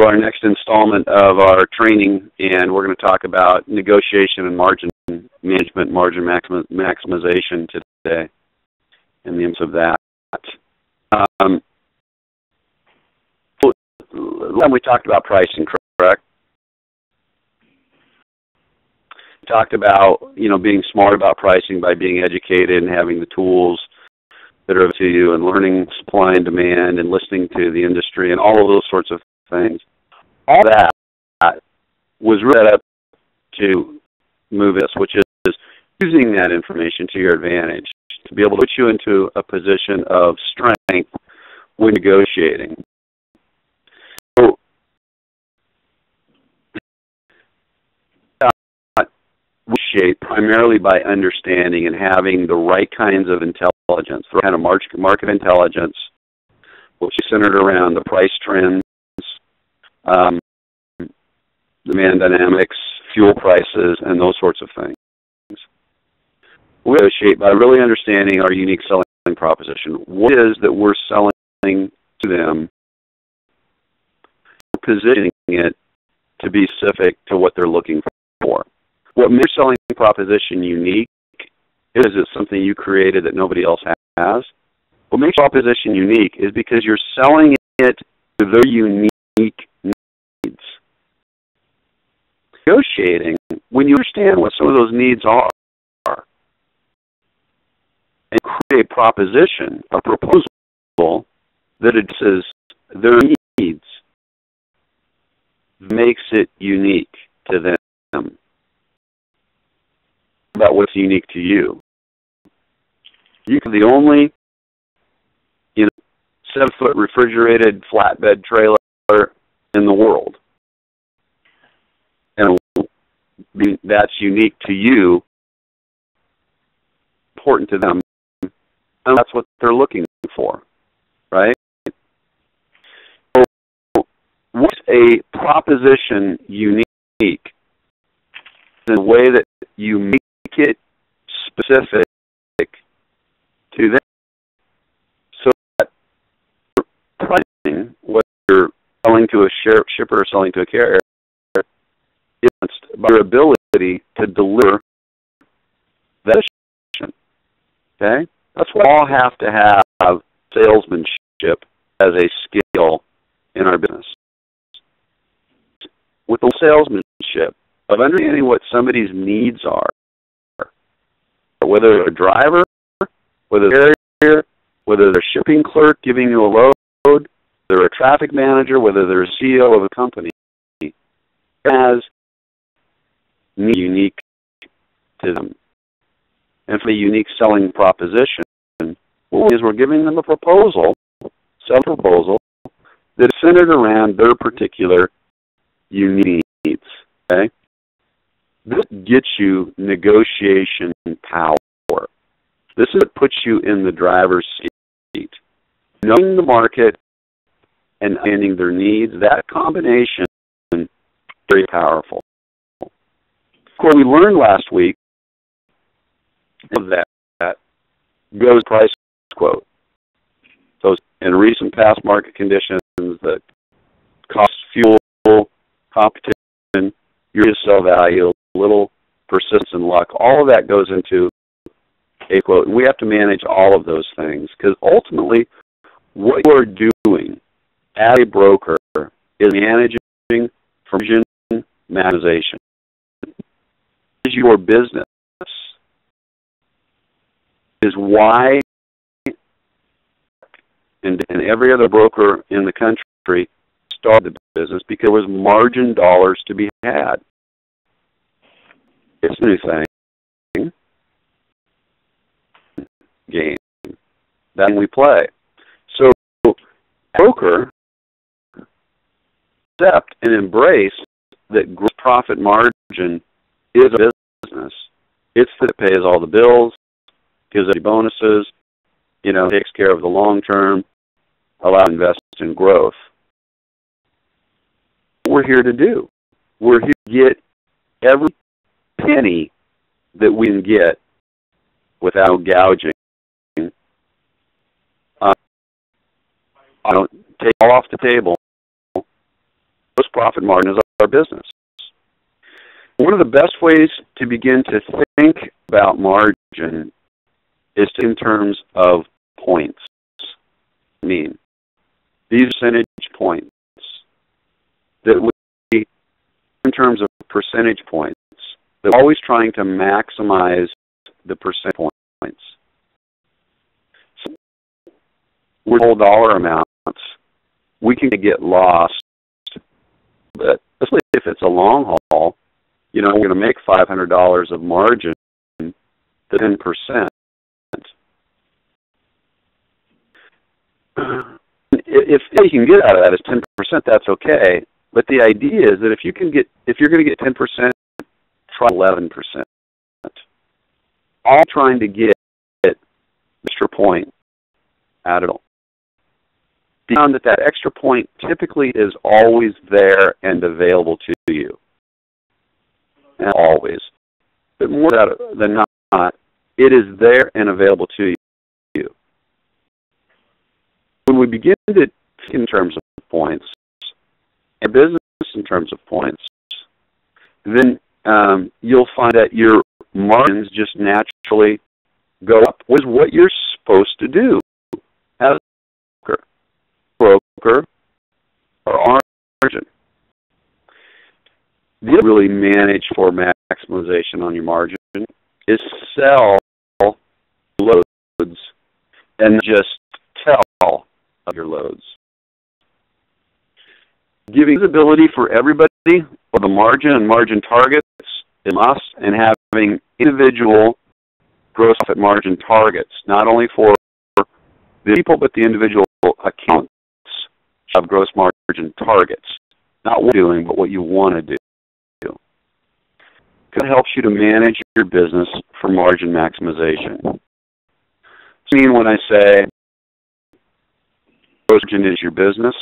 our next installment of our training, and we're going to talk about negotiation and margin management, margin maximization today, and the importance of that. We talked about pricing, correct? We talked about, being smart about pricing by being educated and having the tools that are to you, and learning supply and demand, and listening to the industry, and all of those sorts of things. All that was really set up to move us, which is using that information to your advantage, to be able to put you into a position of strength when negotiating. So, negotiate primarily by understanding and having the right kinds of intelligence, the kind of market intelligence, which is centered around the price trends, demand dynamics, fuel prices, and those sorts of things. We negotiate by really understanding our unique selling proposition. What it is that we're selling to them, positioning it to be specific to what they're looking for. What makes your selling proposition unique is it something you created that nobody else has. What makes your proposition unique is because you're selling it to their unique needs. Negotiating, when you understand what some of those needs are, and create a proposition, a proposal that addresses their needs, makes it unique to them. About what's unique to you. You can be the only 7-foot refrigerated flatbed trailer in the world. And that's unique to you, important to them, and that's what they're looking for, right? So, what's a proposition unique in the way that you make it specific to them, so that pricing, whether you're selling to a shipper or selling to a carrier, by your ability to deliver that. Okay? That's why we all have to have salesmanship as a skill in our business. With the salesmanship of understanding what somebody's needs are, whether they're a driver, whether they're a carrier, whether they're a shipping clerk giving you a load, they're a traffic manager, whether they're a CEO of a company, has unique to them. And for the unique selling proposition, what is we're giving them a proposal, sell proposal, that is centered around their particular unique needs. Okay? This gets you negotiation power. This is what puts you in the driver's seat. Knowing the market and understanding their needs, that combination is very powerful. Of course, we learned last week that goes price quote. So in recent past market conditions, the cost, fuel, competition, your sell value, little persistence and luck, all of that goes into a quote. And we have to manage all of those things, because ultimately what you are doing as a broker is managing margin maximization. Is your business is why and every other broker in the country started the business, because there was margin dollars to be had. It's a new thing. Game. That we play. So broker accept and embrace that gross profit margin is a business. It's that it pays all the bills, gives any bonuses, takes care of the long term, allows to invest in growth. What we're here to do. We're here to get every penny that we can get without gouging. I don't take all off the table. profit margin is our business. One of the best ways to begin to think about margin is in terms of points. I mean, these percentage points that we, in terms of percentage points, they're always trying to maximize the percent points. So, with whole dollar amounts, we can get lost, but especially if it's a long haul, we're going to make $500 of margin to 10%. If you can get out of that is 10%, that's okay. But the idea is that if you're going to get 10%, try 11%. All trying to get extra point out of it. Found that extra point typically is always there and available to you. And always. But more than not, it is there and available to you. When we begin to think in terms of points, and business in terms of points, then you'll find that your margins just naturally go up with what you're supposed to do as a broker or margin. The other really manage for maximization on your margin is sell loads and just tell of your loads. Giving visibility for everybody of the margin and margin targets is a must, and having individual gross profit margin targets, not only for the people but the individual accounts have gross margin targets. Not what you're doing, but what you want to do. It helps you to manage your business for margin maximization. I mean, when I say gross margin is your business,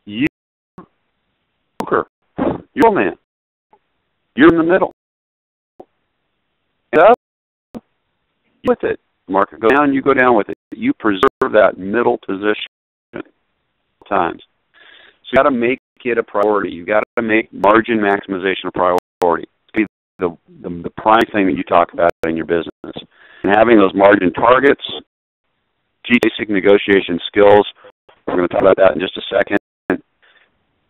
you, broker, you're a man. You're in the middle. And up with it. Market goes down, you go down with it. You preserve that middle position times. So you got to make it a priority. You got to make margin maximization a priority. It's the prime thing that you talk about in your business. And having those margin targets, basic negotiation skills. We're going to talk about that in just a second.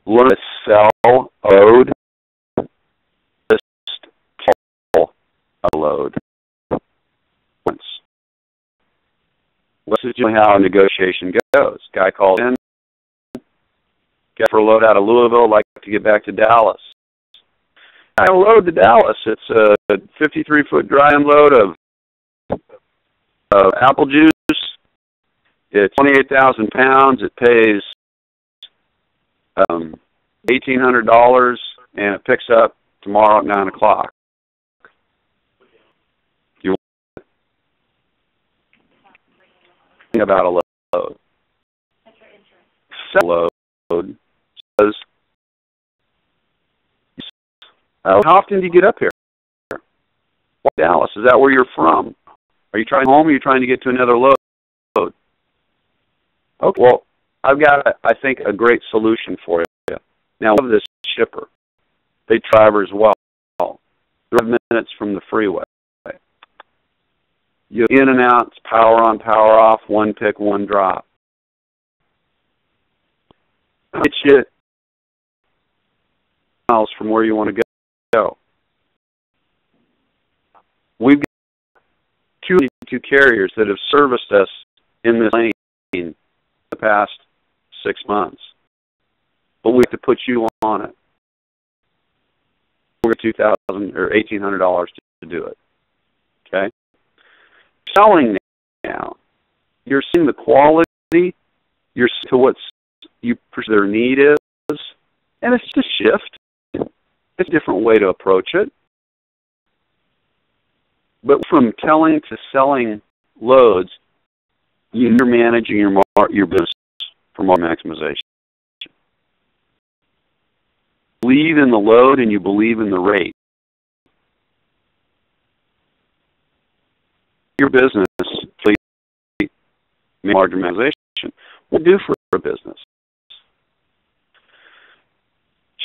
Learn to sell a load, just pull a load. This is generally how a negotiation goes. Guy calls in, get for a load out of Louisville, like to get back to Dallas. I have a load to Dallas. It's a 53-foot dry unload of apple juice. It's 28,000 pounds. It pays $1,800, and it picks up tomorrow at 9 o'clock. You think about a load. Sell load says, how often do you get up here? Dallas, is that where you're from? Are you trying home or are you trying to get to another load? Okay, well, I've got, I think, a great solution for you. Now, I love this shipper. They drive as well. 3 minutes from the freeway. You in and out, it's power on, power off, one pick, one drop. Get you miles from where you want to go. We've got two carriers that have serviced us in this lane the past 6 months. But we have to put you on it. We're $2,000 or $1,800 to do it. Okay? Selling now. You're seeing the quality, you're to what their need is, and it's just a shift. It's a different way to approach it. But from telling to selling loads, you're managing your business for margin maximization. Believe in the load and you believe in the rate. Your business, please, margin maximization. Well, do for a business?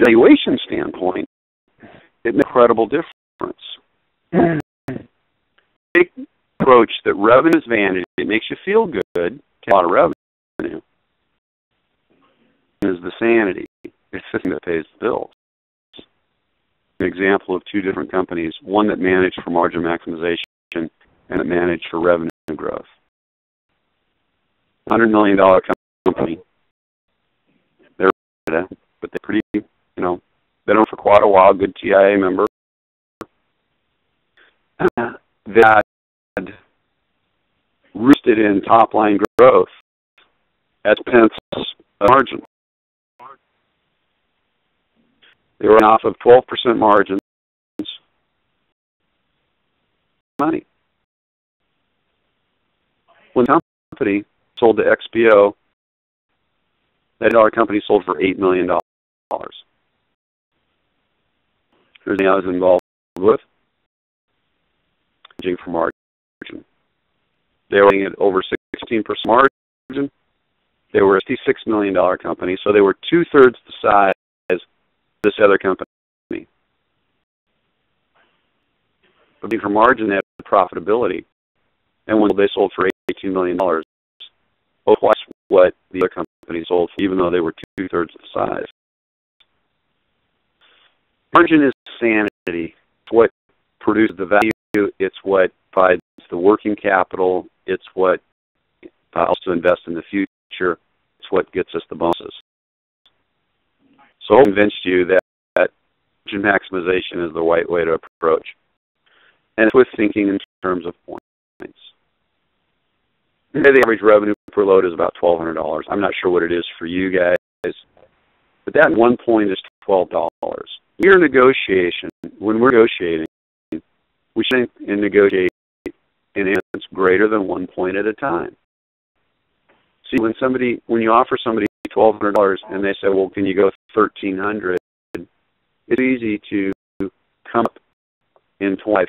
Valuation standpoint, it makes an incredible difference. Big approach that revenue is vanity. It makes you feel good. A lot of revenue is the sanity. It's the thing that pays the bills. An example of two different companies, one that managed for margin maximization and that managed for revenue growth. $100 million company. But they're pretty, been on for quite a while, good TIA member. That roosted in top-line growth at pence a margin. They were off of 12% margins. Money. When the company sold to XPO, that dollar company sold for $8 million. There's anything I was involved with. For margin. They were at over 16% margin. They were a $66 million company, so they were two-thirds the size of this other company. But for margin, they had profitability. And when they sold for $18 million, both twice what the other company sold for, even though they were two-thirds the size. Margin is sanity. It's what produces the value. It's what provides the working capital. It's what also invest in the future. It's what gets us the bonuses. So I convinced you that margin maximization is the right way to approach. And it's with thinking in terms of points. The average revenue per load is about $1,200. I'm not sure what it is for you guys, but that one point is $12. When we're negotiating, we should negotiate in increments greater than 1 point at a time. See, when you offer somebody $1,200 and they say, well, can you go $1,300? It's easy to come up in $25,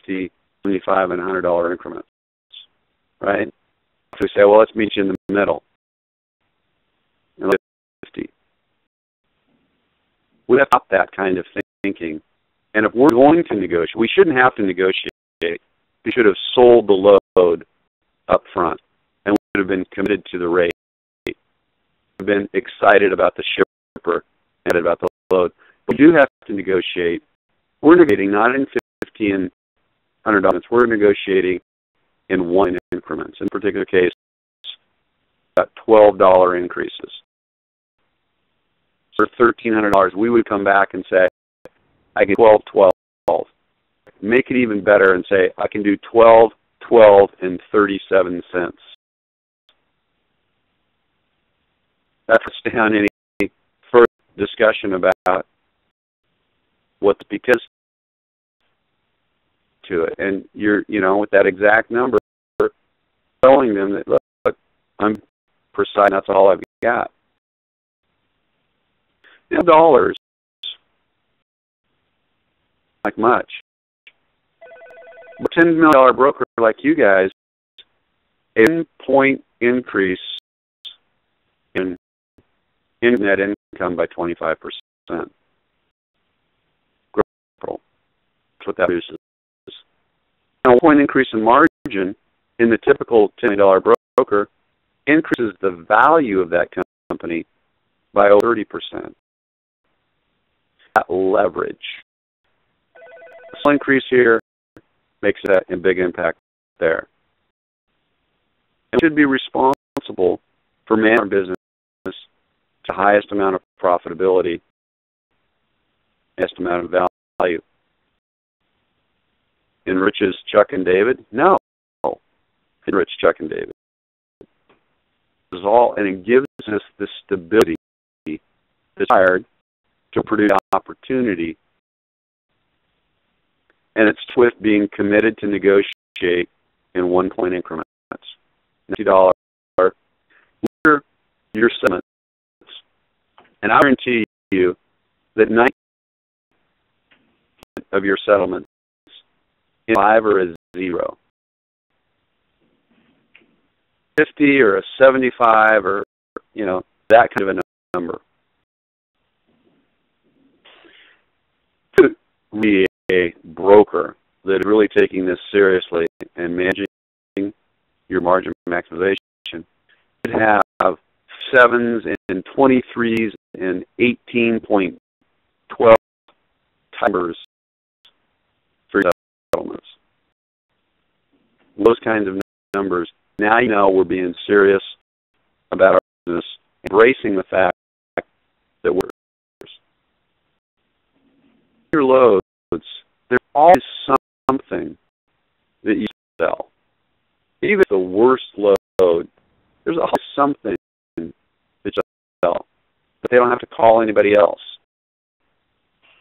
$50, $75, and $100 increments, right? So we say, well, let's meet you in the middle. And let's 50. We have to stop that kind of thinking. And if we're going to negotiate, we shouldn't have to negotiate. We should have sold the load up front, and we should have been committed to the rate. We've been excited about the shipper and about the load. But we do have to negotiate. We're negotiating not in 50 and $100. We're negotiating in 1 increments. In a particular case, about $12 increases. For $1,300, we would come back and say, I can do 12. Make it even better and say, I can do 12 and 37 cents. That puts down any further discussion about what's because to it. And you're, with that exact number, telling them that, look, I'm precise, that's all I've got. Now, dollars, like much. A $10 million broker like you guys, a 10-point increase in net income by 25%. That's what that is. Now, a point increase in margin in the typical $10 million broker increases the value of that company by over 30%. That leverage. A small increase here makes that a big impact there. And we should be responsible for managing our business to the highest amount of profitability, highest amount of value. Enriches Chuck and David? No. Enrich Chuck and David. And it gives us the stability that's required to produce opportunity. And it's with being committed to negotiate in 1 point increments. $90 your settlements. And I guarantee you that 90% of your settlements in 5 or a 0. 50 or a 75 or that kind of a number. To be a broker that is really taking this seriously and managing your margin maximization, you should have 7s and 23s and 18.12 timers for settlements. Those kinds of numbers. Now you know we're being serious about our business, embracing the fact that we're your loads. There's always something that you sell. Even the worst load, there's always something that you sell. But they don't have to call anybody else.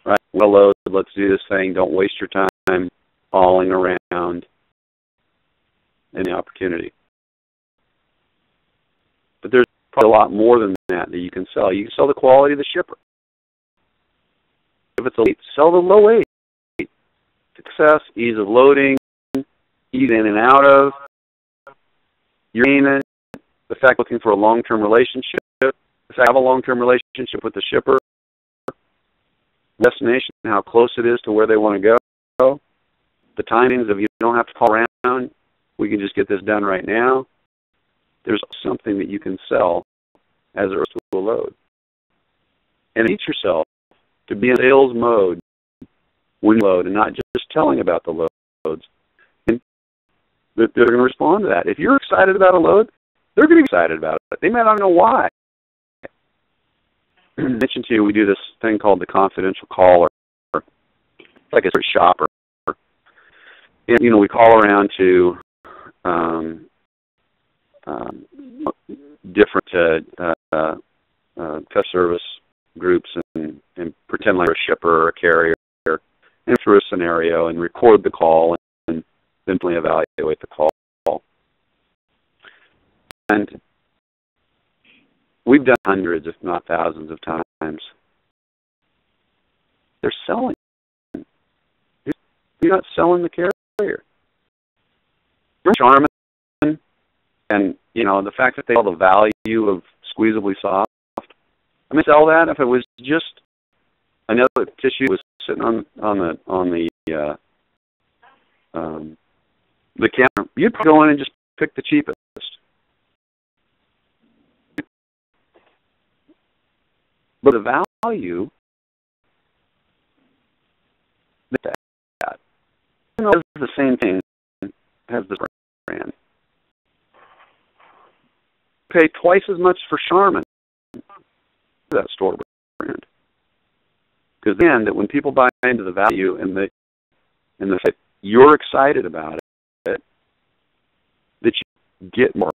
Right? Well, load, let's do this thing. Don't waste your time calling around any opportunity. But there's probably a lot more than that you can sell. You can sell the quality of the shipper. If it's a weight, sell the low weight. Success, ease of loading, ease in and out of, your payment, the fact looking for a long-term relationship, the fact have a long-term relationship with the shipper, destination, how close it is to where they want to go, the timings of you don't have to call around, we can just get this done right now. There's something that you can sell as it relates to a load. And teach yourself to be in sales mode when you load and not just telling about the loads. And they're going to respond to that. If you're excited about a load, they're going to be excited about it. They may not know why. I mentioned to you, we do this thing called the confidential caller. It's like a shopper. And, we call around to different customer service groups and pretend like we're a shipper or a carrier and through a scenario and record the call and simply evaluate the call. And we've done hundreds, if not thousands of times. They're selling. You're not selling the carrier. You're charming. And, the fact that they sell the value of Squeezably Soft, I mean, sell that if it was just another tissue was sitting on the counter. You'd probably go in and just pick the cheapest. But the value that is the same thing as the brand. Pay twice as much for Charmin, that store brand. Because then, that when people buy into the value and the fact you're excited about it, that you get more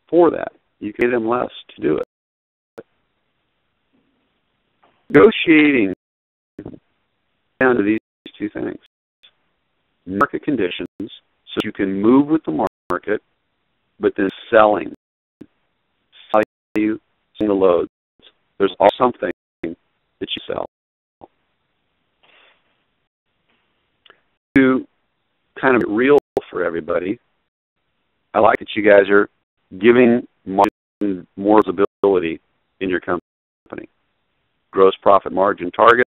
for that. You pay them less to do it. Negotiating down to these two things. Market conditions, so you can move with the market, but then selling the loads. There's all something that you sell. To kind of get real for everybody, I like that you guys are giving margin more visibility in your company. Gross profit margin targets.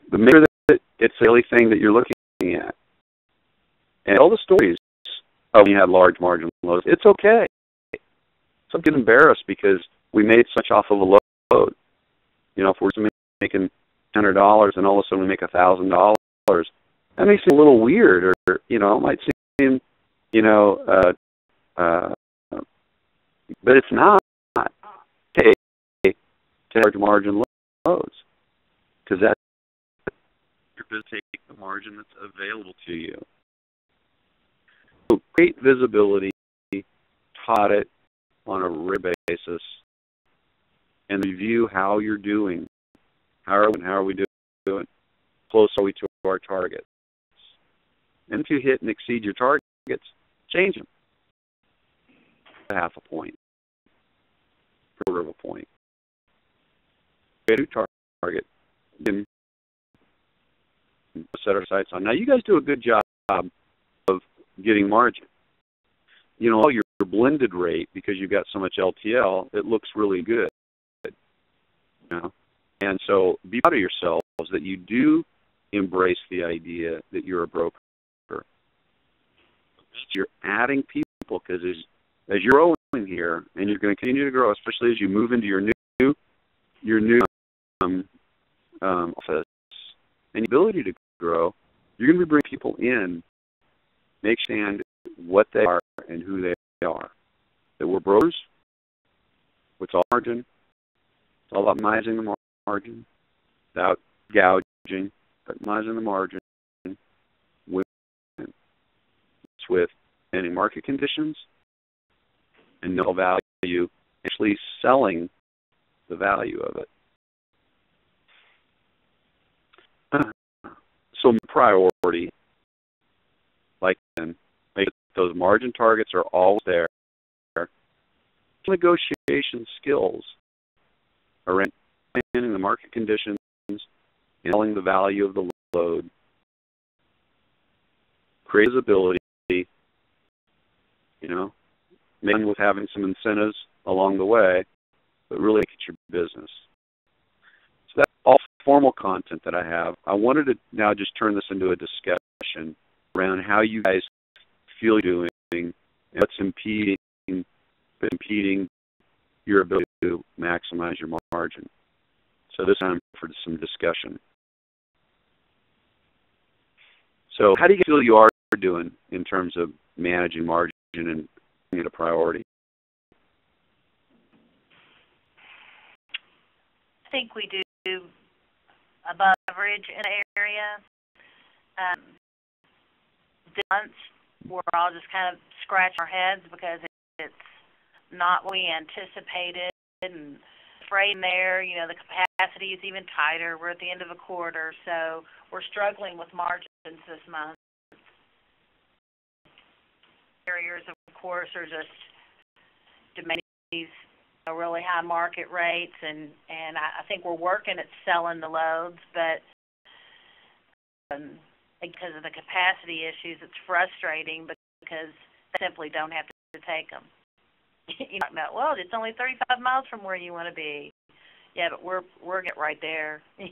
But make sure that it's the only thing that you're looking at. And all the stories of when you had large margin loads, it's okay. Some get embarrassed because we made such off of a load. If we're making $100 and all of a sudden we make $1,000, that makes it a little weird, or it might seem, but it's not. Okay, to large margin loads, because that's your business take the margin that's available to you. So great visibility, taught it on a regular basis, and review how you're doing. How are we doing? Close are we to our targets? And if you hit and exceed your targets, change them. Half a point, quarter of a point. Get a new target. Then set our sights on. Now, you guys do a good job of getting margin. All your blended rate, because you've got so much LTL, it looks really good. You know? And so be proud of yourselves that you do embrace the idea that you're a broker. You're adding people, because as you're growing here, and you're going to continue to grow, especially as you move into your new office, and the ability to grow, you're going to be bringing people in, make stand what they are and who they are. That we're brokers. It's all margin. It's all about minimizing the margin, without gouging, but minimizing the margin with any market conditions and no value, actually selling the value of it. So priority, like then, make those margin targets are always there. Negotiation skills around understanding the market conditions, selling the value of the load, create visibility, maybe with having some incentives along the way, but really make it your business. So that's all formal content that I have. I wanted to now just turn this into a discussion around how you guys feel doing and what's impeding your ability to maximize your margin. So this time for some discussion. So how do you feel you are doing in terms of managing margin and making it a priority? I think we do above average in the area. This month, we're all just kind of scratching our heads because it's not what we anticipated, and freight in there, the capacity is even tighter. We're at the end of a quarter, so we're struggling with margins this month. Carriers, of course, are just demanding these really high market rates, and I think we're working at selling the loads, but because of the capacity issues, it's frustrating because they simply don't have to take them. Well, it's only 35 miles from where you want to be. Yeah, but we're getting right there. So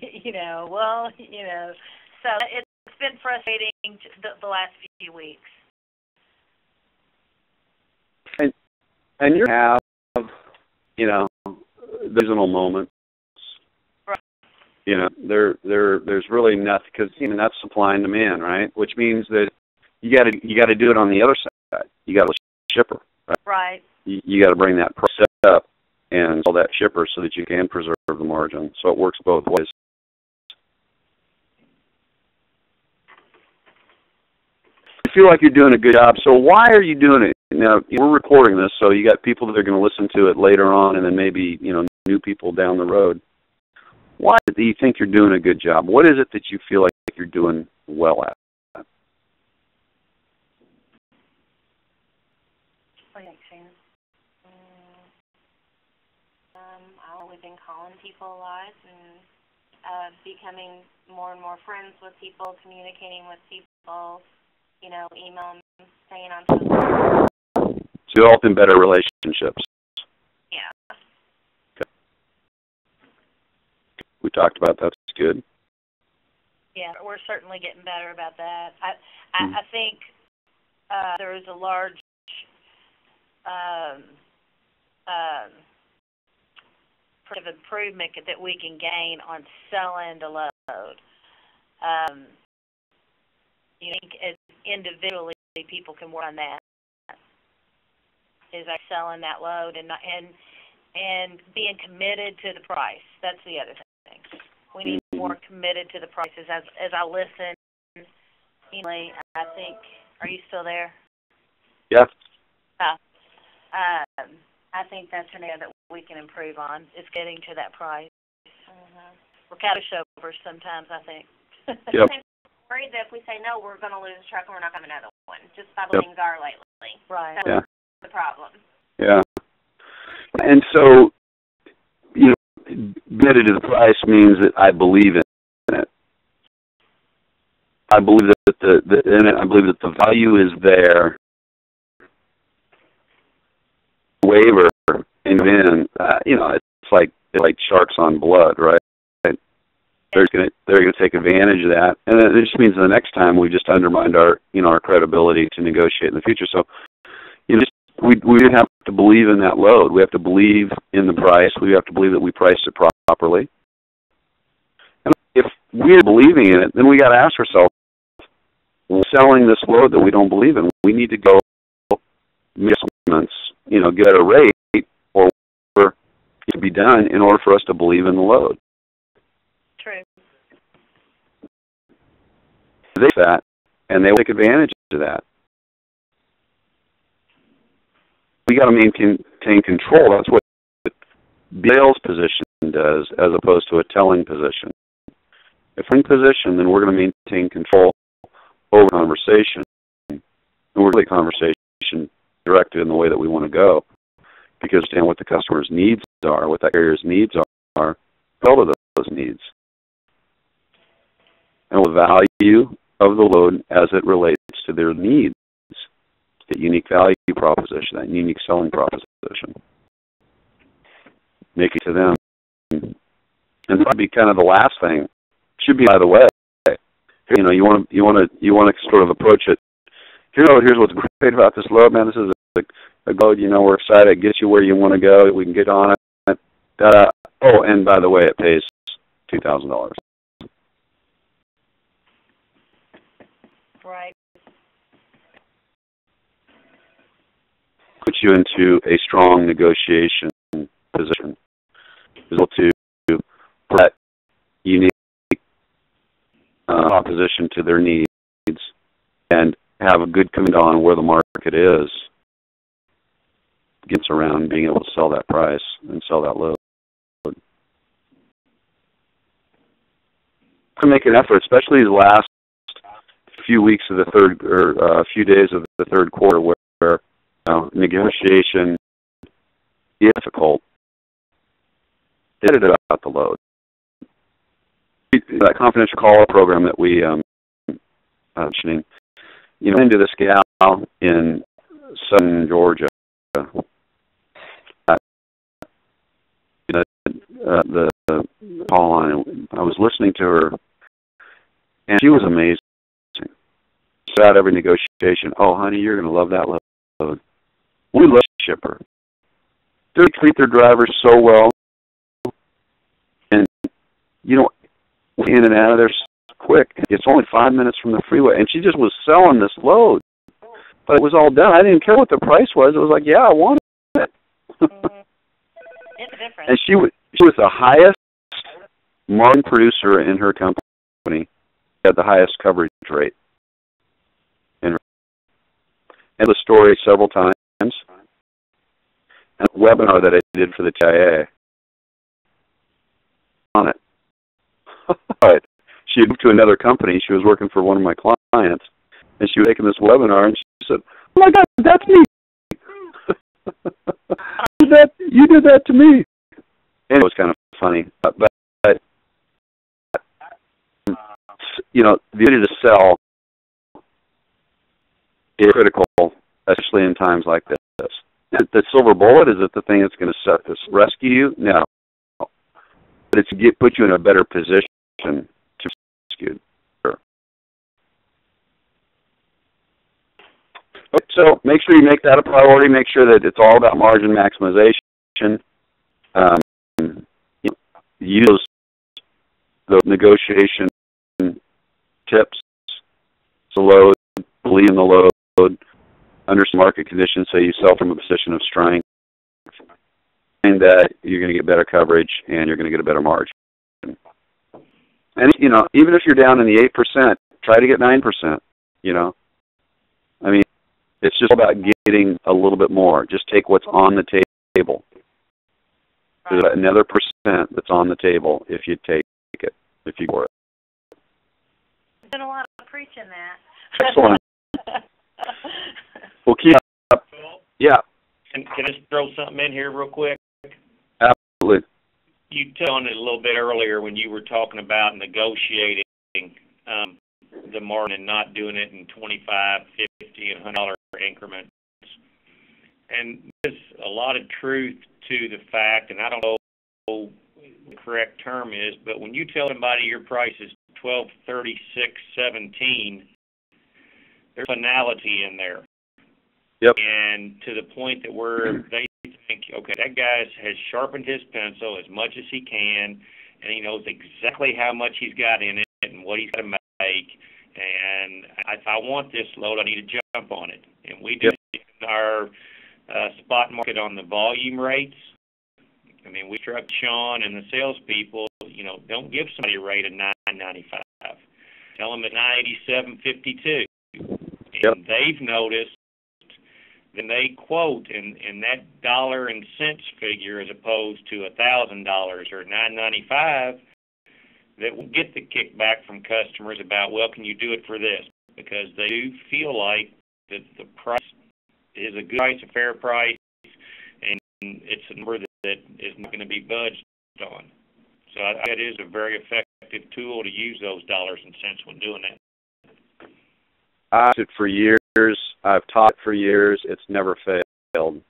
it's been frustrating the last few weeks. And you have, seasonal moments. Right. There's really nothing, because that's supply and demand, right? Which means that you got to do it on the other side. You got to shipper, right? Right. You got to bring that price up and sell that shipper so that you can preserve the margin. So it works both ways. I feel like you're doing a good job. So why are you doing it? Now, we're recording this, so you got people that are going to listen to it later on, and then maybe, new people down the road. Why do you think you're doing a good job? What is it that you feel like you're doing well at? What do you think, Shannon? We've been calling people a lot and becoming more and more friends with people, communicating with people, email them, staying on top of them. So developing better relationships. Yeah. Okay. We talked about that. That's good. Yeah, we're certainly getting better about that. I think there is a large sort of improvement that we can gain on selling the load. Individually, people can work on that. Is selling that load and being committed to the price. That's the other thing. We need more committed to the prices. As I listen, I think, are you still there? Yeah. I think that's an area that we can improve on, is getting to that price. Mm-hmm. We're kind of showers sometimes, I think. Yep. I'm worried that if we say no, we're going to lose a truck and we're not going to have another one, just by the way things are lately. Right. That's the problem. Yeah. And so, committed to the price means that I believe in it. I believe that the value is there, waiver and then it's like sharks on blood, right? They're gonna take advantage of that, and then it just means the next time we just undermined our our credibility to negotiate in the future. So we have to believe in that load. We have to believe in the price. We have to believe that we priced it properly. And if we're believing in it, then we got to ask ourselves, we're selling this load that we don't believe in. We need to go make adjustments, get a rate or whatever to be done in order for us to believe in the load. True. They that, and they will take advantage of that. We got to maintain control. That's what the sales position does, as opposed to a telling position. If we're in position, then we're going to maintain control over conversation, and we're going to conversation directed in the way that we want to go, because understand what the customer's needs are, what that carrier's needs are, follow those needs, and the value of the load as it relates to their needs. That unique value proposition, that unique selling proposition. Make it to them. And that'd be kind of the last thing. Should be, by the way, you want to sort of approach it. Here's what's great about this load, man. This is a load. We're excited. It gets you where you want to go. We can get on it. Oh, and by the way, it pays $2,000. Right. Puts you into a strong negotiation position. Able to put that unique opposition to their needs and have a good command on where the market is. Gets around being able to sell that price and sell that load. To make an effort, especially the last few weeks of the third or a few days of the third quarter, where negotiation is difficult. It's about the load. That confidential caller program that we mentioning, into this gal in southern Georgia. The call line. I was listening to her, and she was amazing. Throughout every negotiation, oh, honey, you're going to love that load. We love shipper. They treat their drivers so well, and in and out of there quick. It's only 5 minutes from the freeway, and she just was selling this load, but it was all done. I didn't care what the price was. It was like, yeah, I want it. It's different. And she was the highest margin producer in her company. Had the highest coverage rate. And the story several times. And a webinar that I did for the TIA on it. But she had moved to another company. She was working for one of my clients, and she was taking this webinar, and she said, "Oh my God, that's me! You did that to me." And it was kind of funny, but the ability to sell is critical, especially in times like this. The silver bullet, is it the thing that's going to rescue you? No. But it's to put you in a better position to rescue. Sure. Okay, so make sure you make that a priority. Make sure that it's all about margin maximization. Use the negotiation tips. The load, believe in the load, understand market conditions, so you sell from a position of strength, and that you're going to get better coverage and you're going to get a better margin. And even if you're down in the 8%, try to get 9%. I mean, it's just about getting a little bit more. Just take what's on the table. There's another percent that's on the table if you take it, if you go it. There's been a lot of preaching that. Excellent. We'll keep up. Yeah. Can I just throw something in here real quick? Absolutely. You touched on it a little bit earlier when you were talking about negotiating the margin and not doing it in $25, $50, and $100 increments. and there's a lot of truth to the fact, and I don't know what the correct term is, but when you tell somebody your price is $12.36.17, there's finality in there. Yep. And to the point that where they think, okay, that guy has sharpened his pencil as much as he can, and he knows exactly how much he's got in it and what he's got to make. And if I want this load, I need to jump on it. And we do in our spot market on the volume rates. I mean, we instruct Sean and the salespeople, don't give somebody a rate of $9.95. Tell them at $9.87.52. And they've noticed, then they quote in that dollar and cents figure as opposed to $1,000 or $9.95, that will get the kickback from customers about, well, can you do it for this? Because they do feel like that the price is a good price, a fair price, and it's a number that is not going to be budged on. So that is a very effective tool to use those dollars and cents when doing that. I've used it for years. I've taught it for years. It's never failed.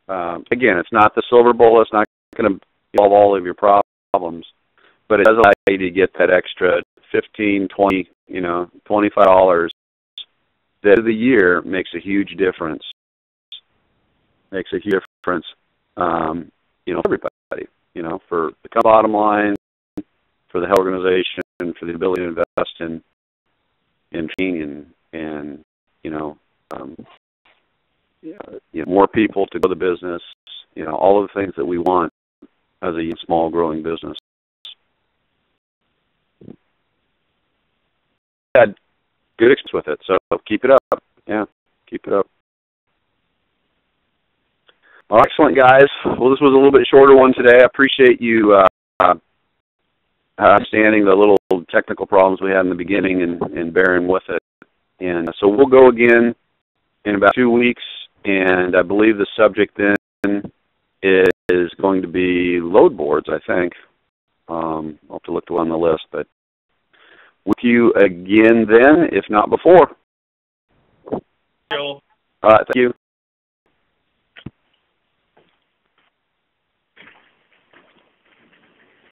Again, it's not the silver bullet. It's not going to solve all of your problems, but it does allow you to get that extra $15, $20, $25 that of the year makes a huge difference. Makes a huge difference, for everybody. For the bottom line, for the health organization, for the ability to invest in training and more people to grow the business, all of the things that we want as a small growing business. Had good experience with it, so keep it up. Yeah, keep it up. Well, excellent, guys. Well, this was a little bit shorter one today. I appreciate you understanding the little technical problems we had in the beginning and bearing with it. And so we'll go again in about 2 weeks, and I believe the subject then is going to be load boards, I think. I'll have to look on the list, but with you again then, if not before. All right, thank you.